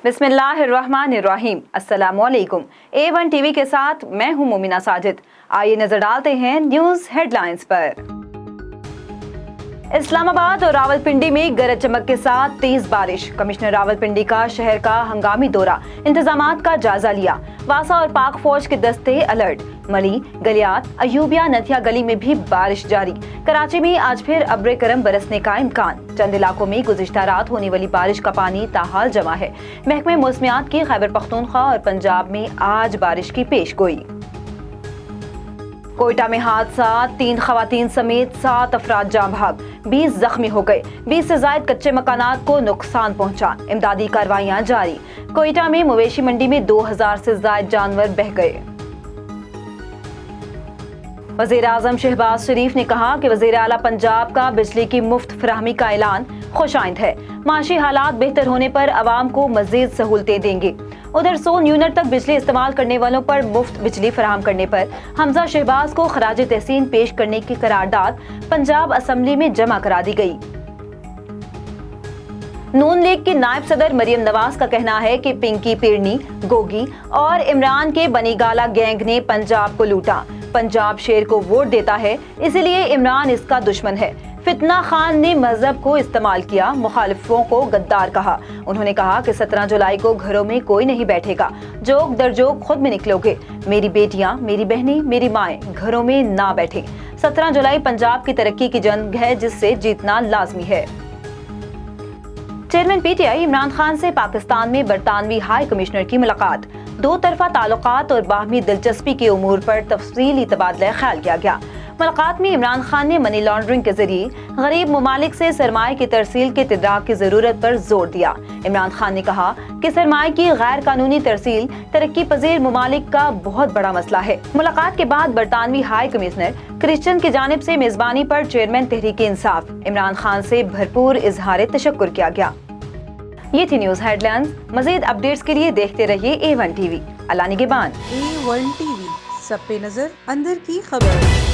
बिस्मिल्लाहिर्रहमानिर्रहीम। अस्सलामुअलैकुम। A1 TV के साथ मैं हूं मोमिना साजिद। आइए नजर डालते हैं न्यूज हेडलाइंस पर। इस्लामाबाद और रावलपिंडी में गरज चमक के साथ तेज बारिश। कमिश्नर रावलपिंडी का शहर का हंगामी दौरा, इंतजामात का जायजा लिया। वासा और पाक फौज के दस्ते अलर्ट। मली, गलियात, अयूबिया, नथिया गली में भी बारिश जारी। कराची में आज फिर अब्र करम बरसने का इम्कान। चंद इलाकों में गुज़िश्ता रात होने वाली बारिश का पानी ताहाल जमा है। महकमे मौसमियात की खैबर पख्तूनख्वा और पंजाब में आज बारिश की पेशगोई। कोयटा में हादसा, 3 खवातीन समेत 7 अफराद जाँ भाग, 20 जख्मी हो गए। 20 से ज्यादा कच्चे मकानात को नुकसान पहुंचा। इमदादी कार्रवाइयां जारी। कोयटा में मवेशी मंडी में 2000 से ज्यादा जानवर बह गए। वज़ीर आज़म शहबाज शरीफ ने कहा कि वज़ीर आला पंजाब का बिजली की मुफ्त फराहमी का ऐलान खुशाइंद है। माशी हालात बेहतर होने पर अवाम को मज़ीद सहूलतें देंगे। उधर 100 यूनिट तक बिजली इस्तेमाल करने वालों पर मुफ्त बिजली फराहम करने पर हमजा शहबाज को खराज तहसीन पेश करने की करारदाद पंजाब असम्बली में जमा करा दी गई। नून लीग की नायब सदर मरियम नवाज का कहना है कि पिंकी पिरनी, गोगी और इमरान के बनीगाला गैंग ने पंजाब को लूटा। पंजाब शेर को वोट देता है, इसलिए इमरान इसका दुश्मन है। फितना खान ने मजहब को इस्तेमाल किया, मुखालिफों को गद्दार कहा। उन्होंने कहा कि 17 जुलाई को घरों में कोई नहीं बैठेगा, जोक दर जोक खुद में निकलोगे। मेरी बेटियां, मेरी बहनें, मेरी माएं घरों में ना बैठे। 17 जुलाई पंजाब की तरक्की की जंग है, जिससे जीतना लाजमी है। चेयरमैन पीटीआई इमरान खान से पाकिस्तान में बरतानवी हाई कमिश्नर की मुलाकात। दो तरफा ताल्लुकात और बाहमी दिलचस्पी के उमूर पर तफसीली तबादला ख्याल किया गया। मुलाकात में इमरान खान ने मनी लॉन्ड्रिंग के जरिए गरीब ममालिक से सरमाए की तरसील के तिदाक की जरूरत पर जोर दिया। इमरान खान ने कहा कि सरमाए की गैर कानूनी तरसील तरक्की पजीर ममालिक का बहुत बड़ा मसला है। मुलाकात के बाद बरतानवी हाई कमिश्नर क्रिश्चियन की जानिब से मेजबानी पर चेयरमैन तहरीक इंसाफ इमरान खान से भरपूर इजहार तशक्कुर किया गया। ये थी न्यूज हेडलाइंस। मजीद अपडेट्स के लिए देखते रहिए A1 टीवी। अल्लाह निगहबान। A1 टीवी, सब पे नजर, अंदर की खबर।